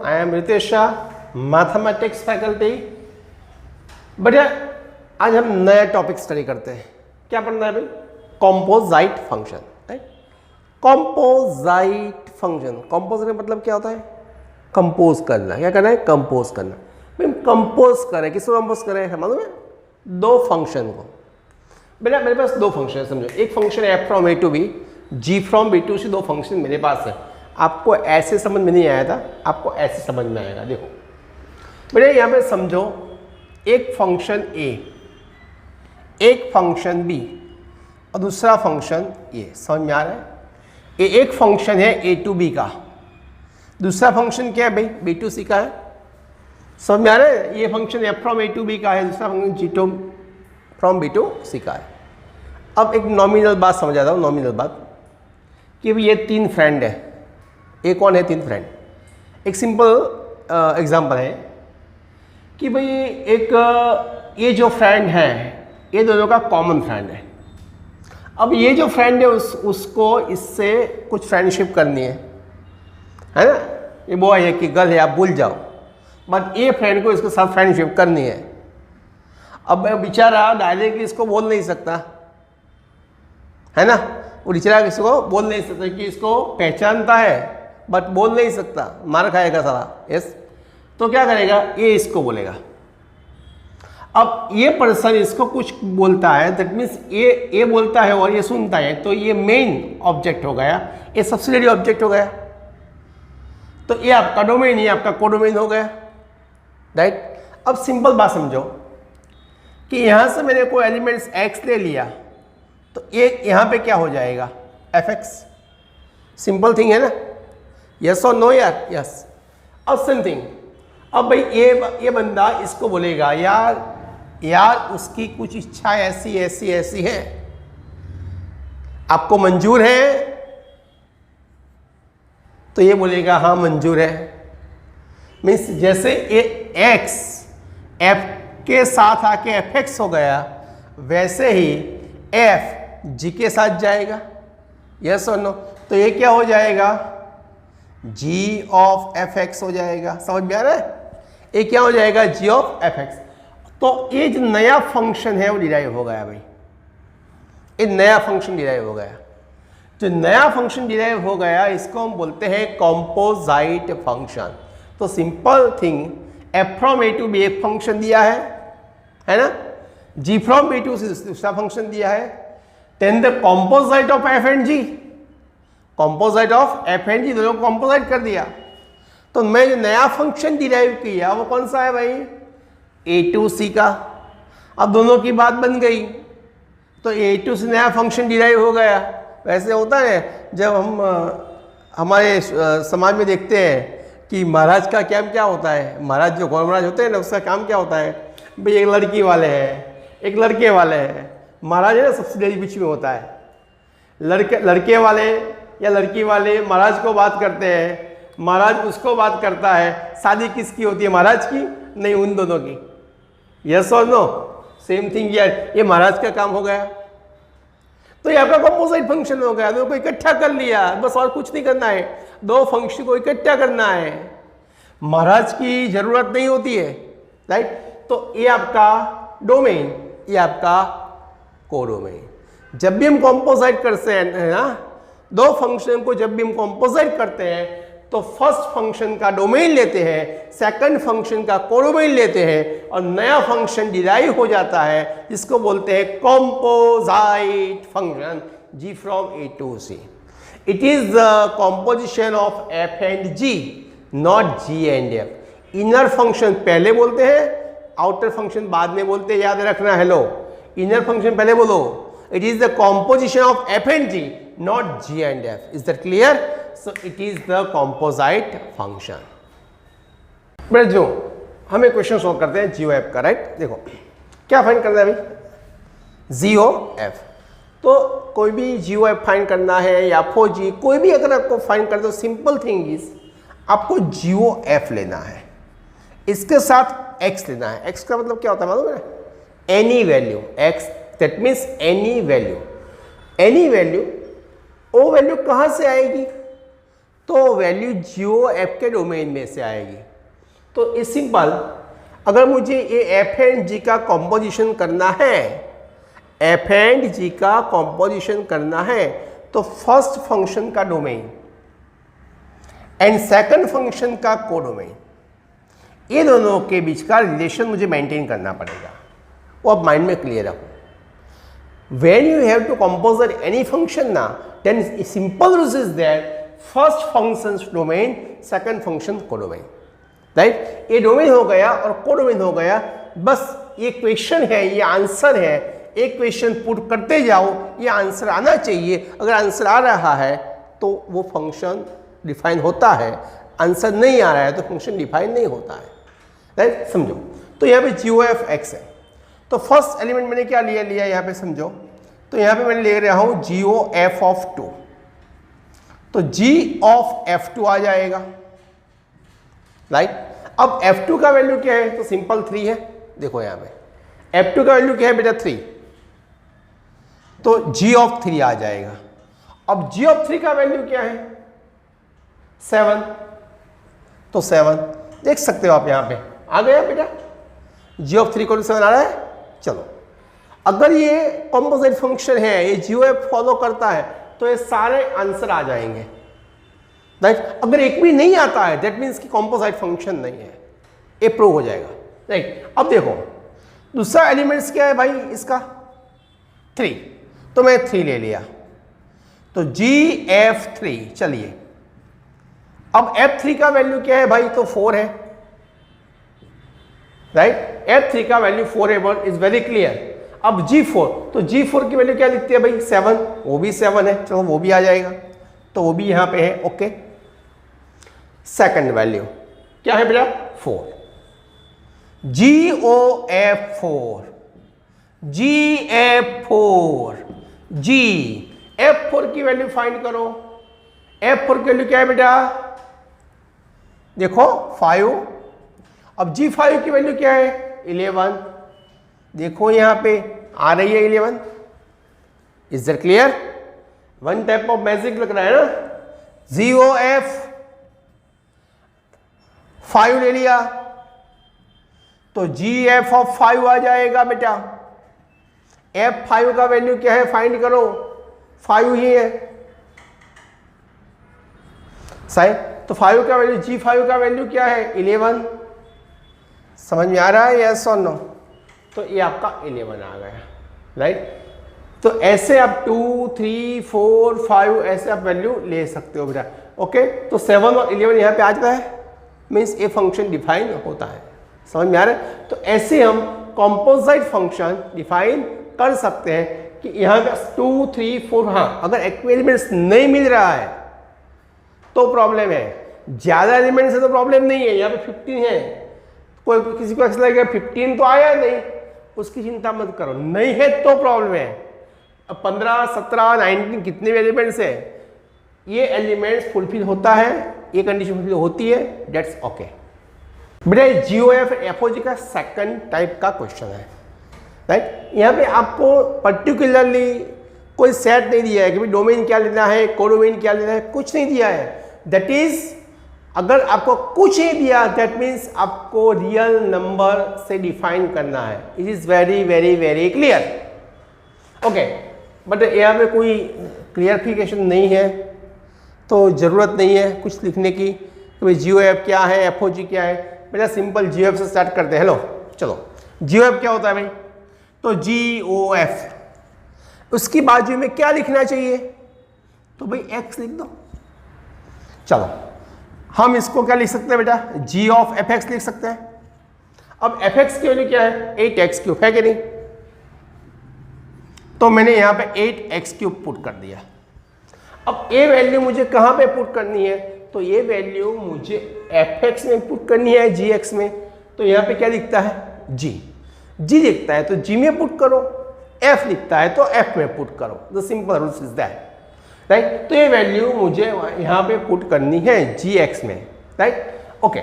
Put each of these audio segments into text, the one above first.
I am Ritesh Shah, mathematics faculty. बढ़िया, आज हम नया टॉपिक स्टडी करते हैं। क्या पढ़ना है भाई? Composite function. Right, composite function. Composite मतलब क्या होता है? कंपोज करना। क्या करना है? कंपोज करना। भाई कंपोज करें, किसको कंपोज करें? मालूम है? दो फंक्शन को। बेटा मेरे पास दो फंक्शन है, समझो। एक फंक्शन है f from a to b, g from b to c। दो फंक्शन मेरे पास है। आपको ऐसे समझ में नहीं आया था, आपको ऐसे समझ में आएगा। देखो बेटा, यहाँ पे समझो, एक फंक्शन a, एक फंक्शन b और दूसरा फंक्शन a। समझ में आ रहा है? ये एक फंक्शन है a टू b का, दूसरा फंक्शन क्या है भाई? b टू c का है। समझ में आ रहा है? ये function f from a to b का है, दूसरा function g to from b to c का है। अब एक नॉमिनल बात समझ आता हूँ, नॉमिनल बात, कि भाई ये तीन फ्रेंड है। एक कौन है? तीन फ्रेंड। एक सिंपल एग्जांपल है कि भाई एक ये जो फ्रेंड है, ये दोनों का कॉमन फ्रेंड है। अब ये जो फ्रेंड है उसको इससे कुछ फ्रेंडशिप करनी है ना? ये बॉय है कि गर्ल है, आप भूल जाओ, बट ये फ्रेंड को इसके साथ फ्रेंडशिप करनी है। अब बेचारा डायरेक्टली इसको बोल नहीं सकता, है ना? वो बेचारा इसको बोल नहीं सकता कि इसको पहचानता है बट बोल नहीं सकता, मार खाएगा सारा। यस, तो क्या करेगा? ये इसको बोलेगा। अब ये पर्सन इसको कुछ बोलता है, दैट मीन्स ये बोलता है और ये सुनता है, तो ये मेन ऑब्जेक्ट हो गया, ये सब्सिडियरी ऑब्जेक्ट हो गया। तो ये आपका डोमेन, ये आपका कोडोमेन हो गया। राइट, अब सिंपल बात समझो कि यहां से मैंने कोई एलिमेंट्स x ले लिया, तो ये यहां पे क्या हो जाएगा? fx। सिंपल थिंग है ना? यस और नो यार? यस। अब सेम थिंग, अब भाई ये बंदा इसको बोलेगा, यार उसकी कुछ इच्छा ऐसी ऐसी ऐसी है, आपको मंजूर है? तो ये बोलेगा हाँ मंजूर है। मीन्स जैसे ये x f के साथ आके fx हो गया, वैसे ही f g के साथ जाएगा। यस और नो? तो ये क्या हो जाएगा? g ऑफ fx हो जाएगा। समझ में आ रहा है? ये क्या हो जाएगा? g of fx। तो ये जो नया फंक्शन है वो डिराइव हो गया भाई, ये नया फंक्शन डिराइव हो गया। जो नया फंक्शन डिराइव हो गया इसको हम बोलते हैं कॉम्पोजाइट फंक्शन। तो simple thing, f from a to b एक फंक्शन दिया है ना? g from b to c दूसरा फंक्शन दिया है। Then the composite of f and g, composite of f and g दोनों को कॉम्पोजाइट कर दिया। तो मैं जो नया फंक्शन डिराइव किया वो कौन सा है भाई? a टू c का। अब दोनों की बात बन गई, तो a टू c नया फंक्शन डिराइव हो गया। वैसे होता है जब हम हमारे समाज में देखते हैं कि महाराज का काम क्या होता है, महाराज जो गौर महाराज होते हैं ना, उसका काम क्या होता है? भाई एक लड़की वाले हैं, एक लड़के वाले हैं। महाराज है ना, सब्सिडियरी बीच में होता है। लड़के वाले या लड़की वाले महाराज को बात करते हैं, महाराज उसको बात करता है। शादी किसकी होती है? महाराज की? नहीं, उन दोनों की। यस और नो? सेम थिंग यार, ये महाराज का काम हो गया। तो ये आपका कॉम्पोजाइट फंक्शन हो गया। दोनों को इकट्ठा कर लिया, बस और कुछ नहीं करना है, दो फंक्शन को इकट्ठा करना है। महाराज की जरूरत नहीं होती है। राइट, तो ये आपका डोमेन, ये आपका कोडोमेन। जब भी हम कॉम्पोजाइट करते हैं ना, दो फंक्शन को जब भी हम कॉम्पोजाइट करते हैं, तो फर्स्ट फंक्शन का डोमेन लेते हैं, सेकंड फंक्शन का कोडोमेन लेते हैं, और नया फंक्शन डिराइव हो जाता है, जिसको बोलते हैं composite function, g from a to c। It is the composition of f and g, not g and f। Inner function पहले बोलते हैं, आउटर फंक्शन बाद में बोलते हैं। याद रखना। हेलो, इनर फंक्शन पहले बोलो। It is the composition of f and g, not g and f. Is that clear? So it is the composite function. बेटा जो हमें क्वेश्चन सॉल्व करते हैं g o f का। राइट, देखो क्या फाइंड करना है भाई? g o f। तो कोई भी g o f फाइंड करना है या फो g, कोई भी अगर आपको फाइंड कर दो, सिंपल थिंग इज आपको g o f लेना है, इसके साथ x लेना है। x का मतलब क्या होता है मालूम है? Any value x, that means any value. Any value, वो वैल्यू कहाँ से आएगी? तो वैल्यू जीओ एफ के डोमेन में से आएगी। तो इस सिंपल, अगर मुझे ये एफ एंड जी का कॉम्पोजिशन करना है, एफ एंड जी का कॉम्पोजिशन करना है, तो फर्स्ट फंक्शन का डोमेन एंड सेकंड फंक्शन का कोडोमेन, ये दोनों के बीच का रिलेशन मुझे मेंटेन करना पड़ेगा। वो अब माइंड में क्लियर रखो। When you have to compose any function ना, then simple rule is that first function domain, second function codomain, right. ये डोमेन हो गया और कोडोमेन हो गया। बस ये क्वेश्चन है, ये आंसर है, एक क्वेश्चन पुट करते जाओ, ये आंसर आना चाहिए। अगर आंसर आ रहा है तो वो फंक्शन डिफाइन होता है, आंसर नहीं आ रहा है तो फंक्शन डिफाइन नहीं होता है, राइट। समझो, तो यहाँ पे जीओ एफ एक्स है, तो फर्स्ट एलिमेंट मैंने क्या लिया यहाँ पे समझो। तो यहाँ पे मैंने ले रहा हूँ जीओ एफ ऑफ 2, तो जी ऑफ F2 आ जाएगा, राइट। अब F2 का वैल्यू क्या है, तो सिंपल 3 है। देखो यहाँ पे F2 का वैल्यू क्या है बेटा, 3, तो g ऑफ 3 आ जाएगा। अब g ऑफ 3 का वैल्यू क्या है, 7, तो 7 देख सकते हो आप, यहाँ पे आ गया बेटा, g ऑफ 3 को 7 आ रहा है। चलो, अगर ये कॉम्पोजिट फंक्शन है, ये GOF फॉलो करता है, तो ये सारे आंसर आ जाएंगे, राइट। अगर एक भी नहीं आता है, दैट मीन्स कि कॉम्पोजिट फंक्शन नहीं है, ये प्रूव हो जाएगा, राइट। अब देखो दूसरा एलिमेंट्स क्या है भाई इसका, 3, तो मैं 3 ले लिया, तो GF3। चलिए, अब F3 का वैल्यू क्या है भाई, तो 4 है, राइट। F3 का वैल्यू 4 है, बट इज वेरी क्लियर। अब G4, तो G4 की वैल्यू क्या लिखती है भाई, 7, वो भी 7 है, चलो वो भी आ जाएगा, तो वो भी यहां पे है, ओके। सेकंड वैल्यू क्या है बेटा, 4, GOF4, GF4, F4 की वैल्यू फाइंड करो। F4 की वैल्यू क्या है बेटा, देखो 5। अब G5 की वैल्यू क्या है, 11, देखो यहां पे आ रही है 11। Is that clear, one type of magic लग रहा है ना। GOF5 ले लिया, तो GF ऑफ 5 आ जाएगा बेटा। F5 का वैल्यू क्या है, फाइंड करो, 5 ही है, सही। तो 5 का वैल्यू, G5 का वैल्यू क्या है, 11। समझ में आ रहा है, यस और नो। तो ये आपका 11 आ गया, राइट। तो ऐसे आप 2, 3, 4, 5 ऐसे आप वैल्यू ले सकते हो बेटा, ओके। तो 7 और 11 यहाँ पे आ जाता है, मीन्स ये फंक्शन डिफाइन होता है। समझ में आ रहा है। तो ऐसे हम कॉम्पोजिट फंक्शन डिफाइन कर सकते हैं कि यहाँ पे 2, 3, 4, हाँ अगर एलिमेंट्स नहीं मिल रहा है तो प्रॉब्लम है, ज्यादा एलिमेंट्स है तो प्रॉब्लम नहीं है। यहाँ पे 15 है, कोई किसी को ऐसा लगेगा 15 तो आया नहीं, उसकी चिंता मत करो, नहीं है तो प्रॉब्लम है। अब 15, 17, 19 कितने भी एलिमेंट्स है, ये एलिमेंट्स फुलफिल होता है, ये कंडीशन फुलफिल होती है, दैट्स ओके। बेटा GOF FOG का सेकंड टाइप का क्वेश्चन है, राइट। यहाँ पे आपको पर्टिकुलरली कोई सेट नहीं दिया है कि भाई डोमेन क्या लेना है, कोडोमेन क्या लेना है, कुछ नहीं दिया है। दैट इज, अगर आपको कुछ नहीं दिया, दैट मीन्स आपको रियल नंबर से डिफाइन करना है। It is very very very clear, okay. But यहाँ पे कोई क्लियरिफिकेशन नहीं है, तो ज़रूरत नहीं है कुछ लिखने की कि भाई GOF क्या है, FOG क्या है। बेटा सिंपल GOF से स्टार्ट करते हैं। हेलो, चलो GOF क्या होता है भाई, तो GOF, उसकी बाजू में क्या लिखना चाहिए, तो भाई x लिख दो। चलो हम इसको क्या लिख सकते हैं बेटा, G ऑफ fx लिख सकते हैं। अब fx की वैल्यू क्या है, 8x³ है कि नहीं, तो मैंने यहां पे 8x³ पुट कर दिया। अब ये वैल्यू मुझे कहां पे पुट करनी है, तो ये वैल्यू मुझे fx में पुट करनी है, gx में। तो यहां पे क्या दिखता है, g दिखता है तो g में पुट करो, f लिखता है तो f में पुट करो। The simple rule is that, right. तो ये वैल्यू मुझे यहाँ पे पुट करनी है gx में, राइट, ओके।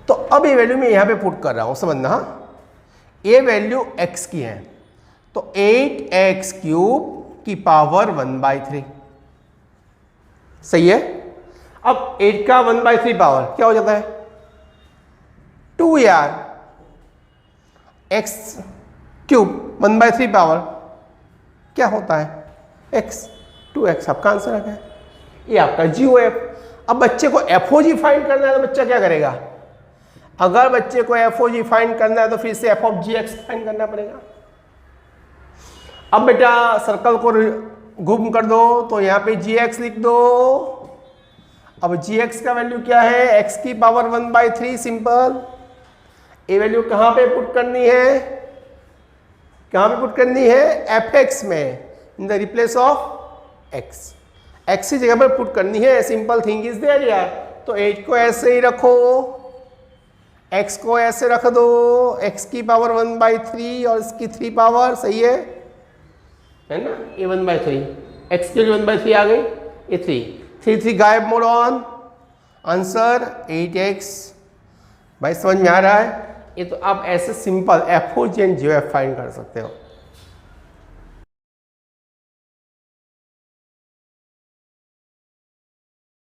तो अब ये वैल्यू मैं यहाँ पे पुट कर रहा हूँ, समझना। हाँ, ये वैल्यू x की है, तो 8x³ की पावर 1/3, सही है। अब 8 का 1/3 पावर क्या हो जाता है 2 यार, एक्स क्यूब 1/3 पावर क्या होता है एक्स, 2x आपका आंसर आ गया। ये आपका GOF। अब बच्चे को FOG फाइंड करना है तो बच्चा क्या करेगा, अगर बच्चे को FOG फाइंड करना है तो फिर से f(gx) फाइंड करना पड़ेगा। अब बेटा सर्कल को गुम कर दो तो यहाँ पे gx लिख दो। अब gx का वैल्यू क्या है x की पावर 1/3 सिंपल। ये वैल्यू कहाँ पे पुट करनी है, कहाँ पे पुट करनी है fx में, in the replace of x, x की जगह पर पुट करनी है। सिंपल थिंग इज देयर यार। तो 8 को ऐसे ही रखो, x को ऐसे रख दो, x की पावर 1/3 और इसकी 3 पावर, सही है ना, ये 1/3, x की 1/3 आ गई, ये 3 गायब, मोड ऑन, आंसर 8x। भाई समझ में आ रहा है। ये तो आप ऐसे simple FOG and GOF find कर सकते हो।